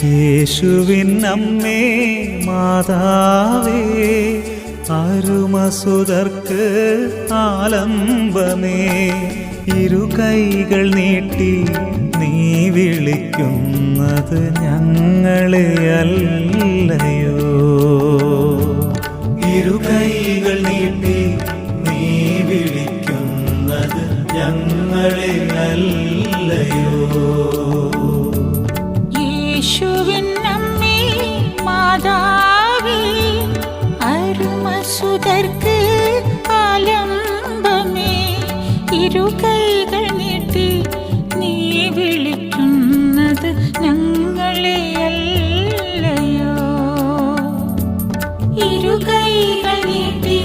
യേശുവിൻ അമ്മേ മാതാവേ, അരുമസുതർക്ക് ആലംബമേ, ഇരുകൈകൾ നീട്ടി നീ വിളിക്കുന്നത് ഞങ്ങളെയല്ലയോ? ഇരുകൈകൾ നീട്ടി നീ വിളിക്കുന്നത് ഞങ്ങളെയല്ലയോ? യേശുവിൻ അമ്മേ മാതാവേ, അരുമസുതർക്ക് ആലംബമേ, ഇരുകൈകൾ നീട്ടി നീ വിളിക്കുന്നത് ഞങ്ങളെയല്ലയോ? ഇരുകൈകൾ നീട്ടി